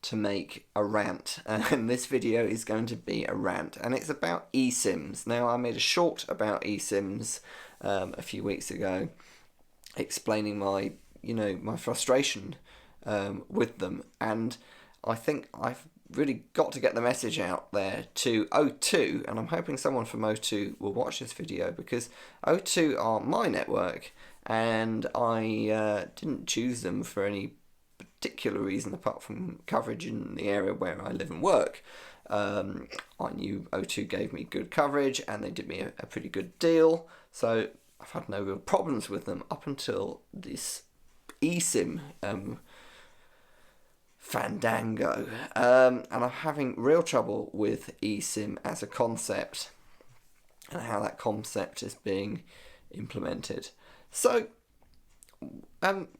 to make a rant, and this video is going to be a rant, and it's about eSIMs. Now, I made a short about eSIMs a few weeks ago, explaining my frustration with them, and I think I've really got to get the message out there to O2, and I'm hoping someone from O2 will watch this video, because O2 are my network, and I didn't choose them for any particular reason apart from coverage in the area where I live and work. I knew O2 gave me good coverage, and they did me a pretty good deal, so I've had no real problems with them up until this eSIM fandango, and I'm having real trouble with eSIM as a concept and how that concept is being implemented. So,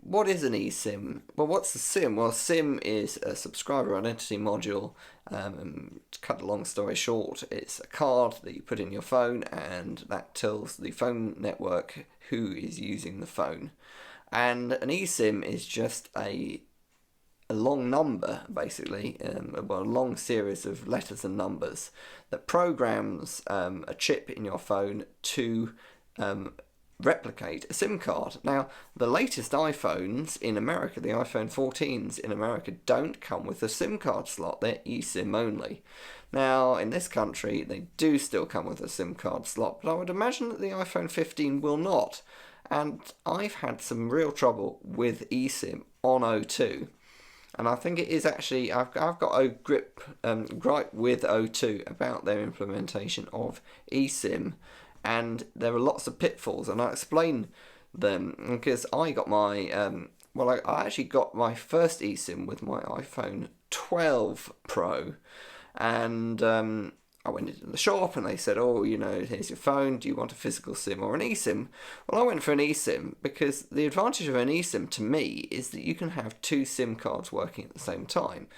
what is an eSIM? Well, what's a SIM? Well, SIM is a subscriber identity module. To cut a long story short, it's a card that you put in your phone, and that tells the phone network who is using the phone. And an eSIM is just a long number, basically, a long series of letters and numbers that programs a chip in your phone to replicate a SIM card. Now, the latest iPhones in America, the iPhone 14s in America, don't come with a SIM card slot. They're eSIM only. Now, in this country, they do still come with a SIM card slot, but I would imagine that the iPhone 15 will not. And I've had some real trouble with eSIM on O2. And I think it is actually, I've got a gripe with O2 about their implementation of eSIM, and there are lots of pitfalls, and I'll explain them, because I got my, I actually got my first eSIM with my iPhone 12 Pro, and I went into the shop and they said, here's your phone, do you want a physical SIM or an eSIM? Well, I went for an eSIM, because the advantage of an eSIM to me is that you can have two SIM cards working at the same time.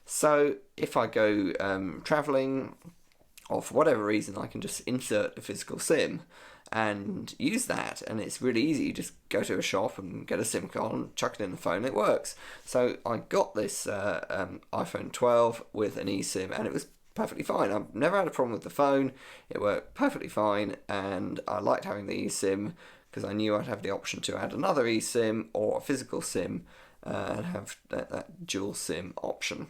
So if I go travelling, or for whatever reason, I can just insert a physical SIM and use that, and it's really easy. You just go to a shop and get a SIM card and chuck it in the phone, it works. So I got this iPhone 12 with an eSIM, and it was perfectly fine. I've never had a problem with the phone. It worked perfectly fine, and I liked having the eSIM because I knew I'd have the option to add another eSIM or a physical SIM and have that dual SIM option.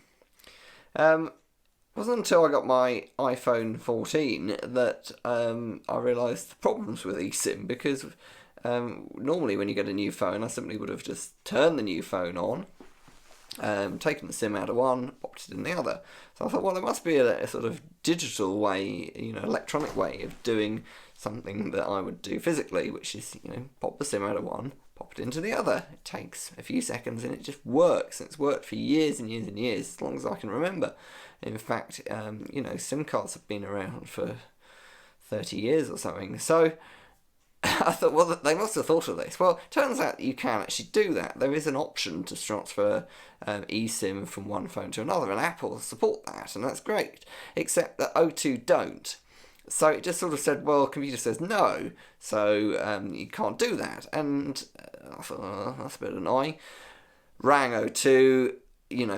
It wasn't until I got my iPhone 14 that I realised the problems with eSIM, because normally when you get a new phone, I simply would have just turned the new phone on, taken the SIM out of one, popped it in the other. So I thought, well, there must be a sort of digital way, electronic way of doing something that I would do physically, which is, pop the SIM out of one, pop it into the other. It takes a few seconds and it just works. And it's worked for years and years and years, as long as I can remember. In fact, SIM cards have been around for 30 years or something. So I thought, well, they must have thought of this. Well, it turns out you can actually do that. There is an option to transfer eSIM from one phone to another, and Apple support that, and that's great. Except that O2 don't. So it just sort of said, well, computer says no, so you can't do that. And I thought, oh, that's a bit annoying. Rang O2,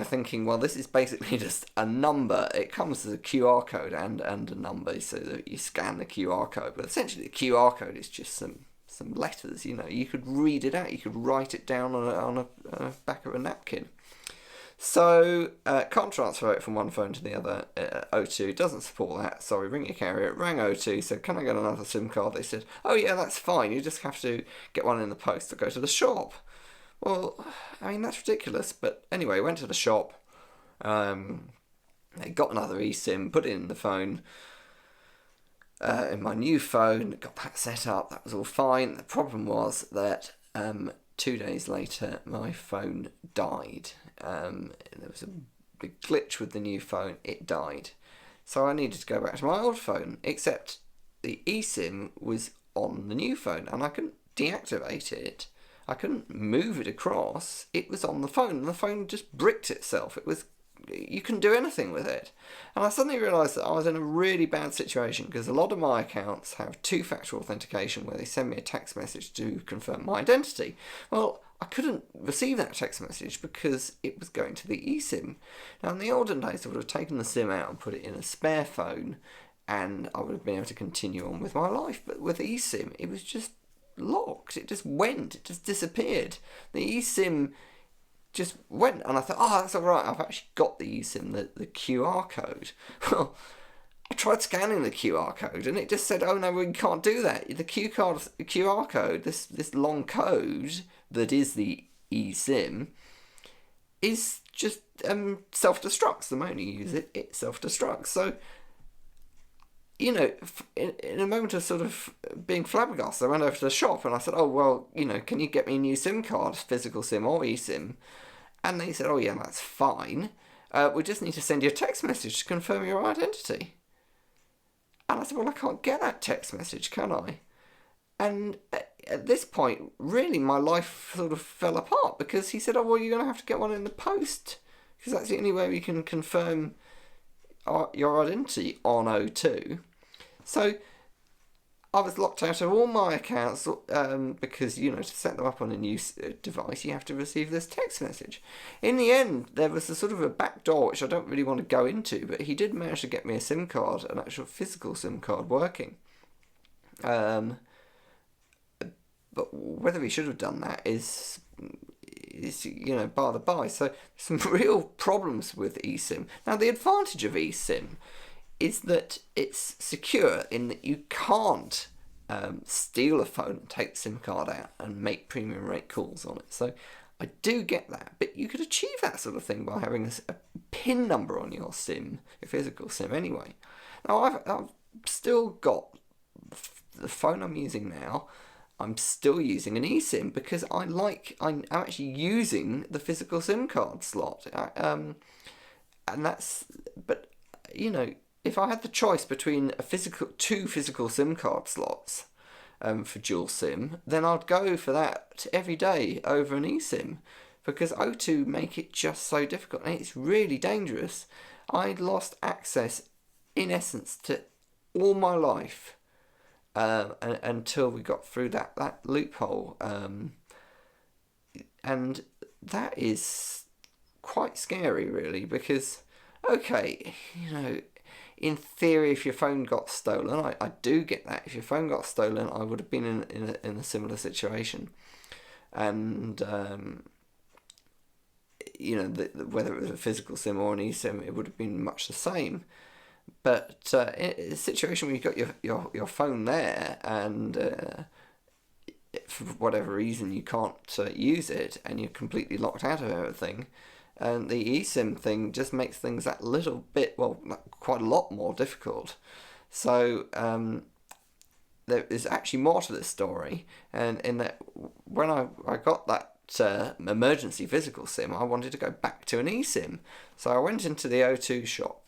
thinking, well, this is basically just a number. It comes as a QR code and a number, so that you scan the QR code. But essentially, the QR code is just some letters. You could read it out. You could write it down on a back of a napkin. So can't transfer it from one phone to the other. O2 doesn't support that. Sorry, ring your carrier. Rang O2, said, can I get another SIM card? They said, oh yeah, that's fine. You just have to get one in the post or go to the shop. Well, that's ridiculous. But anyway, went to the shop. They got another eSIM, put it in the phone. In my new phone, got that set up. That was all fine. The problem was that 2 days later, my phone died. There was a big glitch with the new phone. It died. So I needed to go back to my old phone, except the eSIM was on the new phone, and I couldn't deactivate it. I couldn't move it across. It was on the phone, and the phone just bricked itself. You couldn't do anything with it. And I suddenly realised that I was in a really bad situation, because a lot of my accounts have two-factor authentication where they send me a text message to confirm my identity. Well, I couldn't receive that text message because it was going to the eSIM. Now, in the olden days, I would have taken the SIM out and put it in a spare phone, and I would have been able to continue on with my life. But with eSIM, it was just locked. It just went. It just disappeared. The eSIM just went, and I thought, oh, that's all right. I've actually got the eSIM, the QR code. Well, I tried scanning the QR code, and it just said, "Oh no, we can't do that. The QR code, this long code that is the eSIM, is just self-destructs. The moment you use it, it self-destructs." So, in a moment of sort of being flabbergasted, I went over to the shop and I said, "Oh well, can you get me a new SIM card, physical SIM or eSIM?" And they said, "Oh yeah, that's fine. We just need to send you a text message to confirm your identity." And I said, "Well, I can't get that text message, can I?" And at this point, really, my life sort of fell apart because he said, "Oh, well, you're going to have to get one in the post because that's the only way we can confirm your identity on O2." So I was locked out of all my accounts because, to set them up on a new device, you have to receive this text message. In the end, there was a sort of a back door, which I don't really want to go into, but he did manage to get me a SIM card, an actual physical SIM card working. But whether he should have done that is by the by. So some real problems with eSIM. Now, the advantage of eSIM is that it's secure in that you can't steal a phone and take the SIM card out and make premium rate calls on it. So I do get that, but you could achieve that sort of thing by having a PIN number on your SIM, your physical SIM anyway. Now, I've still got the phone I'm using now. I'm still using an eSIM because I'm actually using the physical SIM card slot. If I had the choice between two physical SIM card slots for dual SIM, then I'd go for that every day over an eSIM because O2 make it just so difficult, and it's really dangerous. I'd lost access, in essence, to all my life until we got through that loophole, and that is quite scary, really, because, okay, in theory, if your phone got stolen, I do get that. If your phone got stolen, I would have been in a similar situation, and whether it was a physical SIM or an eSIM, it would have been much the same. But in a situation where you've got your phone there, and for whatever reason you can't use it, and you're completely locked out of everything. And the eSIM thing just makes things that little bit, quite a lot more difficult. So there is actually more to this story, and in that when I got that emergency physical SIM, I wanted to go back to an eSIM. So I went into the O2 shop,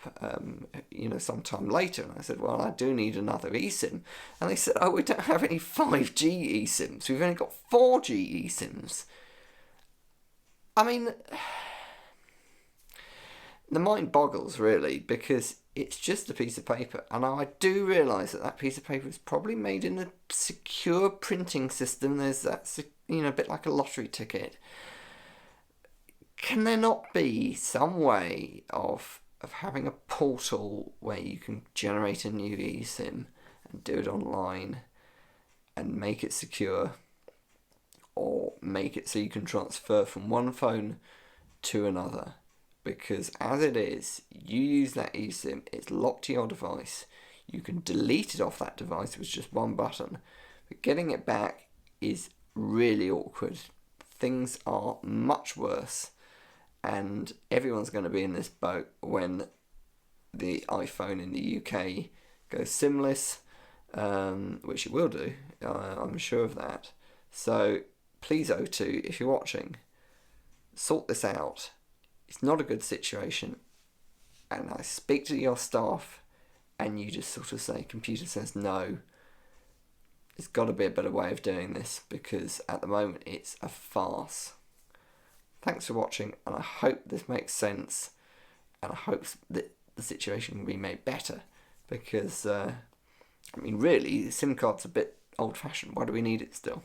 sometime later, and I said, "Well, I do need another eSIM." And they said, "Oh, we don't have any 5G eSIMs. We've only got 4G eSIMs." I mean, the mind boggles, really, because it's just a piece of paper. And I do realise that piece of paper is probably made in a secure printing system. There's that, a bit like a lottery ticket. Can there not be some way of having a portal where you can generate a new eSIM and do it online and make it secure, or make it so you can transfer from one phone to another? Because as it is, you use that eSIM, it's locked to your device, you can delete it off that device with just one button, but getting it back is really awkward. Things are much worse, and everyone's going to be in this boat when the iPhone in the UK goes SIMless, which it will do, I'm sure of that. So please, O2, if you're watching, sort this out. It's not a good situation, and I speak to your staff, and you just sort of say, computer says no. There's got to be a better way of doing this, because at the moment it's a farce. Thanks for watching, and I hope this makes sense, and I hope that the situation can be made better, because, really, the SIM card's a bit old-fashioned. Why do we need it still?